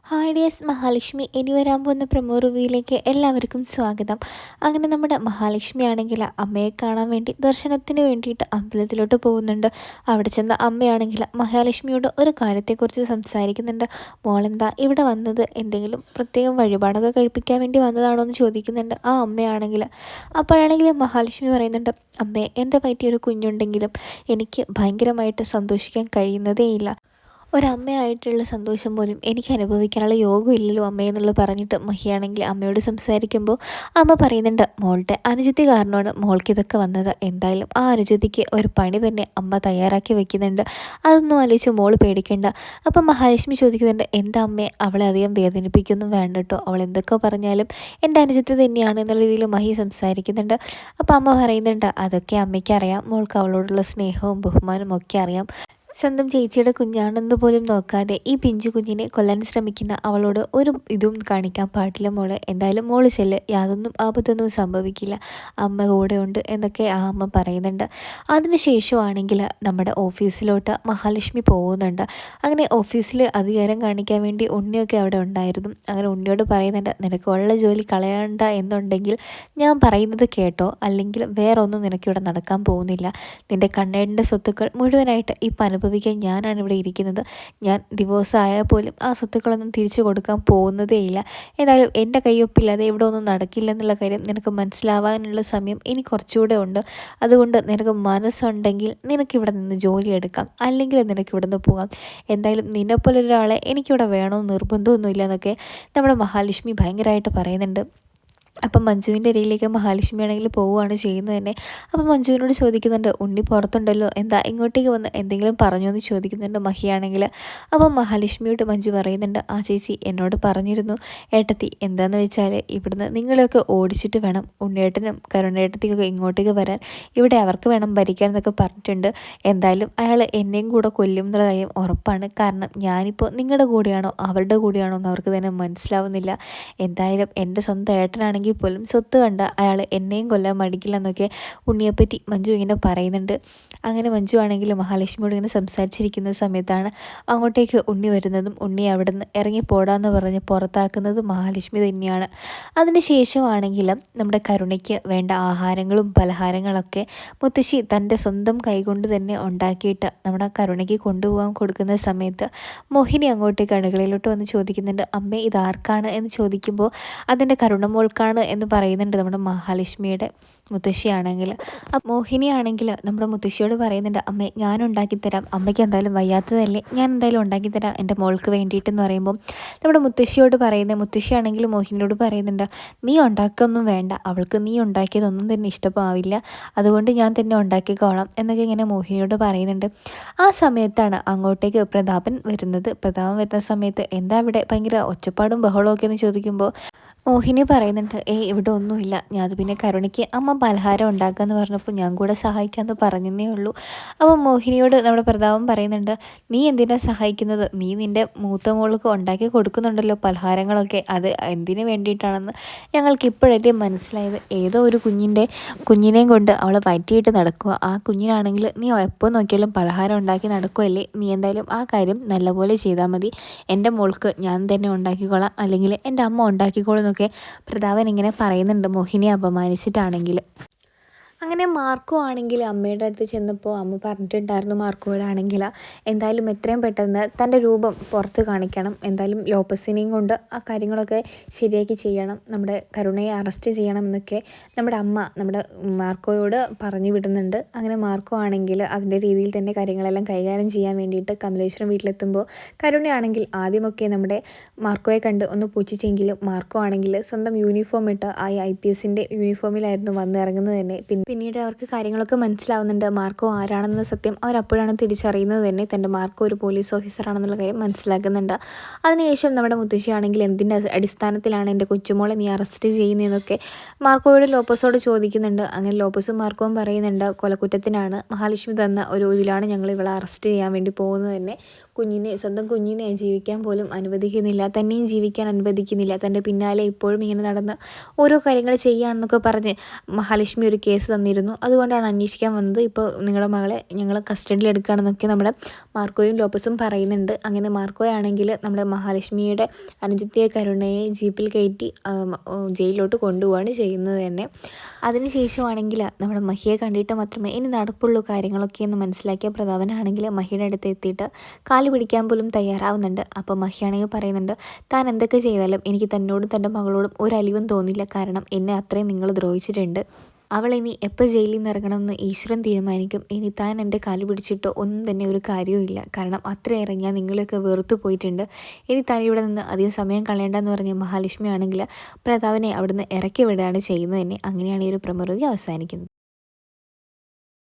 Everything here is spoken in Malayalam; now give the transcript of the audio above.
ഹായ് ഡിയേഴ്സ്, മഹാലക്ഷ്മി ഇനി വരാൻ പോകുന്ന പ്രമോ റിവ്യൂയിലേക്ക് എല്ലാവർക്കും സ്വാഗതം. അങ്ങനെ നമ്മുടെ മഹാലക്ഷ്മി ആണെങ്കിൽ അമ്മയെ കാണാൻ വേണ്ടി ദർശനത്തിന് വേണ്ടിയിട്ട് അമ്പലത്തിലോട്ട് പോകുന്നുണ്ട്. അവിടെ ചെന്ന അമ്മയാണെങ്കിൽ മഹാലക്ഷ്മിയോട് ഒരു കാര്യത്തെക്കുറിച്ച് സംസാരിക്കുന്നുണ്ട്. മോളെന്താ ഇവിടെ വന്നത്, എന്തെങ്കിലും പ്രത്യേകം വഴിപാടൊക്കെ കഴിപ്പിക്കാൻ വേണ്ടി വന്നതാണോ എന്ന് ചോദിക്കുന്നുണ്ട് ആ അമ്മയാണെങ്കിൽ. അപ്പോഴാണെങ്കിൽ മഹാലക്ഷ്മി പറയുന്നുണ്ട്, അമ്മേ, എൻ്റെ പറ്റിയൊരു കുഞ്ഞുണ്ടെങ്കിലും എനിക്ക് ഭയങ്കരമായിട്ട് സന്തോഷിക്കാൻ കഴിയുന്നതേയില്ല. ഒരമ്മയായിട്ടുള്ള സന്തോഷം പോലും എനിക്ക് അനുഭവിക്കാനുള്ള യോഗം ഇല്ലല്ലോ അമ്മേ എന്നുള്ളത് പറഞ്ഞിട്ട് മഹിയാണെങ്കിൽ അമ്മയോട് സംസാരിക്കുമ്പോൾ അമ്മ പറയുന്നുണ്ട്, മോളുടെ അനുജത്തി കാരണമാണ് മോൾക്ക് ഇതൊക്കെ വന്നത്. എന്തായാലും ആ അനുജത്തിക്ക് ഒരു പണി തന്നെ അമ്മ തയ്യാറാക്കി വെക്കുന്നുണ്ട്. അതൊന്നും ആലോചിച്ച് മോൾ പേടിക്കേണ്ട. അപ്പം മഹാലക്ഷ്മി ചോദിക്കുന്നുണ്ട്, എന്താ അമ്മേ, അവളെ അധികം വേദനിപ്പിക്കൊന്നും വേണ്ട കേട്ടോ, അവൾ എന്തൊക്കെ പറഞ്ഞാലും എൻ്റെ അനുജത്തി തന്നെയാണ് എന്നുള്ള രീതിയിൽ മഹി സംസാരിക്കുന്നുണ്ട്. അപ്പം അമ്മ പറയുന്നുണ്ട്, അതൊക്കെ അമ്മയ്ക്ക് അറിയാം, മോൾക്ക് അവളോടുള്ള സ്നേഹവും ബഹുമാനവും ഒക്കെ അറിയാം. സ്വന്തം ചേച്ചിയുടെ കുഞ്ഞാണെന്ന് പോലും നോക്കാതെ ഈ പിഞ്ചു കുഞ്ഞിനെ കൊല്ലാൻ ശ്രമിക്കുന്ന അവളോട് ഒരു ഇതും കാണിക്കാൻ പാടില്ല മോള്. എന്തായാലും മോള് ചെല്ല്, യാതൊന്നും ആപത്തൊന്നും സംഭവിക്കില്ല, അമ്മ കൂടെ ഉണ്ട് എന്നൊക്കെ ആ അമ്മ പറയുന്നുണ്ട്. അതിനുശേഷമാണെങ്കിൽ നമ്മുടെ ഓഫീസിലോട്ട് മഹാലക്ഷ്മി പോകുന്നുണ്ട്. അങ്ങനെ ഓഫീസിൽ അധികാരം കാണിക്കാൻ വേണ്ടി ഉണ്ണിയൊക്കെ അവിടെ ഉണ്ടായിരുന്നു. അങ്ങനെ ഉണ്ണിയോട് പറയുന്നുണ്ട്, നിനക്ക് ഉള്ള ജോലി കളയണ്ട എന്നുണ്ടെങ്കിൽ ഞാൻ പറയുന്നത് കേട്ടോ, അല്ലെങ്കിൽ വേറൊന്നും നിനക്കിവിടെ നടക്കാൻ പോകുന്നില്ല. നിൻ്റെ കണ്ണേടിൻ്റെ സ്വത്തുക്കൾ മുഴുവനായിട്ട് ഇപ്പം അനുഭവിക്കാൻ ഞാനാണ് ഇവിടെ ഇരിക്കുന്നത്. ഞാൻ ഡിവോഴ്സ് ആയാൽ പോലും ആ സ്വത്തുക്കളൊന്നും തിരിച്ചു കൊടുക്കാൻ പോകുന്നതേയില്ല. ഏതായാലും എൻ്റെ കയ്യൊപ്പില്ലാതെ ഇവിടെ ഒന്നും നടക്കില്ല എന്നുള്ള കാര്യം നിനക്ക് മനസ്സിലാവാനുള്ള സമയം ഇനി കുറച്ചുകൂടെ ഉണ്ട്. അതുകൊണ്ട് നിനക്ക് മനസ്സുണ്ടെങ്കിൽ നിനക്കിവിടെ നിന്ന് ജോലിയെടുക്കാം, അല്ലെങ്കിൽ നിനക്കിവിടെ നിന്ന് പോകാം. എന്തായാലും നിന്നെപ്പോലൊരാളെ എനിക്കിവിടെ വേണമെന്ന് നിർബന്ധമൊന്നുമില്ല എന്നൊക്കെ നമ്മുടെ മഹാലക്ഷ്മി ഭയങ്കരമായിട്ട് പറയുന്നുണ്ട്. അപ്പം മഞ്ജുവിൻ്റെ ഇടയിലേക്ക് മഹാലക്ഷ്മി ആണെങ്കിൽ പോവുകയാണ് ചെയ്യുന്നത് തന്നെ. അപ്പം മഞ്ജുവിനോട് ചോദിക്കുന്നുണ്ട്, ഉണ്ണി പുറത്തുണ്ടല്ലോ, എന്താ ഇങ്ങോട്ടേക്ക് വന്ന് എന്തെങ്കിലും പറഞ്ഞോ എന്ന് ചോദിക്കുന്നുണ്ട് മഹിയാണെങ്കിൽ. അപ്പം മഹാലക്ഷ്മിയോട് മഞ്ജു പറയുന്നുണ്ട്, ആ ചേച്ചി എന്നോട് പറഞ്ഞിരുന്നു ഏട്ടത്തി, എന്താണെന്ന് വെച്ചാൽ ഇവിടുന്ന് നിങ്ങളെയൊക്കെ ഓടിച്ചിട്ട് വേണം ഉണ്ണിയേട്ടനും കരുണേട്ടത്തിക്കൊക്കെ ഇങ്ങോട്ടേക്ക് വരാൻ, ഇവിടെ അവർക്ക് വേണം ഭരിക്കാൻ എന്നൊക്കെ പറഞ്ഞിട്ടുണ്ട്. എന്തായാലും അയാൾ എന്നെയും കൂടെ കൊല്ലും എന്നുള്ള കാര്യം ഉറപ്പാണ്. കാരണം ഞാനിപ്പോൾ നിങ്ങളുടെ കൂടെയാണോ അവരുടെ കൂടെയാണോ എന്ന് അവർക്ക് തന്നെ മനസ്സിലാവുന്നില്ല. എന്തായാലും എൻ്റെ സ്വന്തം ഏട്ടനാണെങ്കിൽ പോലും സ്വത്ത് കണ്ട അയാൾ എന്നെയും കൊല്ലാൻ മടിക്കില്ല എന്നൊക്കെ ഉണ്ണിയെപ്പറ്റി മഞ്ജു ഇങ്ങനെ പറയുന്നുണ്ട്. അങ്ങനെ മഞ്ജു ആണെങ്കിൽ മഹാലക്ഷ്മിയോട് ഇങ്ങനെ സംസാരിച്ചിരിക്കുന്ന സമയത്താണ് അങ്ങോട്ടേക്ക് ഉണ്ണി വരുന്നതും ഉണ്ണി അവിടെ നിന്ന് ഇറങ്ങി പോടാന്ന് പറഞ്ഞ് പുറത്താക്കുന്നതും മഹാലക്ഷ്മി തന്നെയാണ്. അതിന് ശേഷമാണെങ്കിൽ നമ്മുടെ കരുണയ്ക്ക് വേണ്ട ആഹാരങ്ങളും പലഹാരങ്ങളൊക്കെ മുത്തശ്ശി തൻ്റെ സ്വന്തം കൈകൊണ്ട് തന്നെ ഉണ്ടാക്കിയിട്ട് നമ്മുടെ കരുണയ്ക്ക് കൊണ്ടുപോകാൻ കൊടുക്കുന്ന സമയത്ത് മോഹിനി അങ്ങോട്ടേക്ക് അടുക്കളയിലോട്ട് വന്ന് ചോദിക്കുന്നുണ്ട്, അമ്മേ ഇതാർക്കാണ് എന്ന് ചോദിക്കുമ്പോൾ അതിൻ്റെ കരുണമോൾക്കാണ് എന്ന് പറയുന്നുണ്ട് നമ്മുടെ മഹാലക്ഷ്മിയുടെ മുത്തശ്ശിയാണെങ്കിൽ. മോഹിനിയാണെങ്കിൽ നമ്മുടെ മുത്തശ്ശിയോട് പറയുന്നുണ്ട്, അമ്മേ ഞാൻ ഉണ്ടാക്കിത്തരാം, അമ്മയ്ക്ക് എന്തായാലും വയ്യാത്തതല്ലേ, ഞാൻ എന്തായാലും ഉണ്ടാക്കിത്തരാം എൻ്റെ മോൾക്ക് വേണ്ടിയിട്ടെന്ന് പറയുമ്പോൾ നമ്മുടെ മുത്തശ്ശിയാണെങ്കിൽ മോഹിനിയോട് പറയുന്നുണ്ട്, നീ ഉണ്ടാക്കൊന്നും വേണ്ട, അവൾക്ക് നീ ഉണ്ടാക്കിയതൊന്നും തന്നെ ഇഷ്ടമാവില്ല, അതുകൊണ്ട് ഞാൻ തന്നെ ഉണ്ടാക്കിക്കോളാം എന്നൊക്കെ ഇങ്ങനെ മോഹിനിയോട് പറയുന്നുണ്ട്. ആ സമയത്താണ് അങ്ങോട്ടേക്ക് പ്രതാപൻ വരുന്നത്. പ്രതാപൻ വരുന്ന സമയത്ത് എന്താ ഇവിടെ ഭയങ്കര ഒച്ചപ്പാടും ബഹളമൊക്കെ എന്ന് ചോദിക്കുമ്പോൾ മോഹിനി പറയുന്നുണ്ട്, ഇവിടെ ഒന്നുമില്ല, ഞാൻ പിന്നെ കരുണയ്ക്ക് അമ്മ പലഹാരം ഉണ്ടാക്കാമെന്ന് പറഞ്ഞപ്പോൾ ഞാൻ കൂടെ സഹായിക്കാമെന്ന് പറഞ്ഞതേ ഉള്ളൂ. അപ്പോൾ മോഹിനിയോട് നമ്മുടെ പ്രതാപം പറയുന്നുണ്ട്, നീ എന്തിനാണ് സഹായിക്കുന്നത്, നീ നിൻ്റെ മൂത്ത മോൾക്ക് ഉണ്ടാക്കി കൊടുക്കുന്നുണ്ടല്ലോ പലഹാരങ്ങളൊക്കെ, അത് എന്തിനു വേണ്ടിയിട്ടാണെന്ന് ഞങ്ങൾക്ക് ഇപ്പോഴല്ലേ മനസ്സിലായത്. ഏതോ ഒരു കുഞ്ഞിനെയും കൊണ്ട് അവളെ പറ്റിയിട്ട് നടക്കുക, ആ കുഞ്ഞിനാണെങ്കിൽ നീ എപ്പോൾ നോക്കിയാലും പലഹാരം ഉണ്ടാക്കി നടക്കുകയല്ലേ, നീ എന്തായാലും ആ കാര്യം നല്ലപോലെ ചെയ്താൽ മതി, എൻ്റെ മോൾക്ക് ഞാൻ തന്നെ ഉണ്ടാക്കിക്കോളാം, അല്ലെങ്കിൽ എൻ്റെ അമ്മ ഉണ്ടാക്കിക്കോളും എന്നൊക്കെ പ്രതാപൻ ഇങ്ങനെ പറയുന്നുണ്ട് മോഹിനിയെ അപമാനിച്ചിട്ടാണെങ്കിൽ. അങ്ങനെ മാർക്കോ ആണെങ്കിൽ അമ്മയുടെ അടുത്ത് ചെന്നപ്പോൾ അമ്മ പറഞ്ഞിട്ടുണ്ടായിരുന്നു മാർക്കോയോടാണെങ്കിൽ, എന്തായാലും എത്രയും പെട്ടെന്ന് തൻ്റെ രൂപം പുറത്ത് കാണിക്കണം, എന്തായാലും ലോപ്പസിനെയും കൊണ്ട് ആ കാര്യങ്ങളൊക്കെ ശരിയാക്കി ചെയ്യണം, നമ്മുടെ കരുണയെ അറസ്റ്റ് ചെയ്യണം എന്നൊക്കെ നമ്മുടെ മാർക്കോയോട് പറഞ്ഞു വിടുന്നുണ്ട്. അങ്ങനെ മാർക്കോ ആണെങ്കിൽ അതിൻ്റെ രീതിയിൽ തന്നെ കാര്യങ്ങളെല്ലാം കൈകാര്യം ചെയ്യാൻ വേണ്ടിയിട്ട് കമലേശ്വരം വീട്ടിലെത്തുമ്പോൾ കരുണയാണെങ്കിൽ ആദ്യമൊക്കെ നമ്മുടെ മാർക്കോയെ കണ്ട് ഒന്ന് പുച്ഛിച്ചെങ്കിലും മാർക്കോ ആണെങ്കിൽ സ്വന്തം യൂണിഫോം ഇട്ട് ആ IPSൻ്റെ യൂണിഫോമിലായിരുന്നു വന്നിറങ്ങുന്നത് തന്നെ. പിന്നീട് അവർക്ക് കാര്യങ്ങളൊക്കെ മനസ്സിലാവുന്നുണ്ട്, മാർക്കോ ആരാണെന്ന സത്യം അവരപ്പോഴാണ് തിരിച്ചറിയുന്നത് തന്നെ, തൻ്റെ മാർക്കോ ഒരു പോലീസ് ഓഫീസറാണെന്നുള്ള കാര്യം മനസ്സിലാക്കുന്നുണ്ട്. അതിനുശേഷം നമ്മുടെ മുത്തശ്ശിയാണെങ്കിൽ എന്തിൻ്റെ അടിസ്ഥാനത്തിലാണ് എൻ്റെ കൊച്ചുമോളെ നീ അറസ്റ്റ് ചെയ്യുന്നതെന്നൊക്കെ മാർക്കോയോട് ലോപ്പസോട് ചോദിക്കുന്നുണ്ട്. അങ്ങനെ ലോപ്പസും മാർക്കോവും പറയുന്നുണ്ട്, കൊലക്കുറ്റത്തിനാണ്, മഹാലക്ഷ്മി തന്ന ഒരു ഇതിലാണ് ഞങ്ങൾ ഇവളെ അറസ്റ്റ് ചെയ്യാൻ വേണ്ടി പോകുന്നത് തന്നെ. സ്വന്തം കുഞ്ഞിനെ ജീവിക്കാൻ പോലും അനുവദിക്കുന്നില്ല, തന്നെയും ജീവിക്കാൻ അനുവദിക്കുന്നില്ല, തൻ്റെ പിന്നാലെ ഇപ്പോഴും ഇങ്ങനെ നടന്ന് ഓരോ കാര്യങ്ങൾ ചെയ്യുകയാണെന്നൊക്കെ പറഞ്ഞ് മഹാലക്ഷ്മി ഒരു കേസ് തന്നിരുന്നു, അതുകൊണ്ടാണ് അന്വേഷിക്കാൻ വന്നത്. ഇപ്പോൾ നിങ്ങളുടെ മകളെ ഞങ്ങൾ കസ്റ്റഡിയിൽ എടുക്കുകയാണെന്നൊക്കെ നമ്മുടെ മാർക്കോയും ലോപ്പസും പറയുന്നുണ്ട്. അങ്ങനെ മാർക്കോയാണെങ്കിൽ നമ്മുടെ മഹാലക്ഷ്മിയുടെ അനുജത്തിയെ കരുണയെ ജീപ്പിൽ കയറ്റി ജയിലിലോട്ട് കൊണ്ടുപോവുകയാണ് ചെയ്യുന്നത് തന്നെ. അതിനുശേഷമാണെങ്കിൽ നമ്മുടെ മഹിയെ കണ്ടിട്ട് മാത്രമേ ഇനി നടപ്പുള്ളൂ കാര്യങ്ങളൊക്കെ എന്ന് മനസ്സിലാക്കിയ പ്രതാപനാണെങ്കിൽ മഹിയുടെ അടുത്ത് എത്തിയിട്ട് കാല് പിടിക്കാൻ പോലും തയ്യാറാവുന്നുണ്ട്. അപ്പോൾ മഹിയാണെങ്കിൽ പറയുന്നുണ്ട്, താൻ എന്തൊക്കെ ചെയ്താലും എനിക്ക് തന്നോടും തൻ്റെ മകളോടും ഒരലിവും തോന്നില്ല, കാരണം എന്നെ അത്രയും നിങ്ങൾ ദ്രോഹിച്ചിട്ടുണ്ട്. അവൾ ഇനി എപ്പോൾ ജയിലിൽ നിന്ന് ഇറങ്ങണമെന്ന് ഈശ്വരൻ തീരുമാനിക്കും. ഇനി താൻ എൻ്റെ കാല് പിടിച്ചിട്ടോ ഒന്നും തന്നെ ഒരു കാര്യവുമില്ല, കാരണം അത്രയേറെ ഞാൻ നിങ്ങളെയൊക്കെ വെറുത്തു പോയിട്ടുണ്ട്. ഇനി താൻ ഇവിടെ നിന്ന് അധികം സമയം കളയേണ്ടെന്ന് പറഞ്ഞ മഹാലക്ഷ്മി ആണെങ്കിൽ പ്രതാപനെ അവിടുന്ന് ഇറക്കി വിടുകയാണ് ചെയ്യുന്നത് തന്നെ. അങ്ങനെയാണ് ഈ ഒരു പ്രമോ റിവ്യൂ അവസാനിക്കുന്നത്.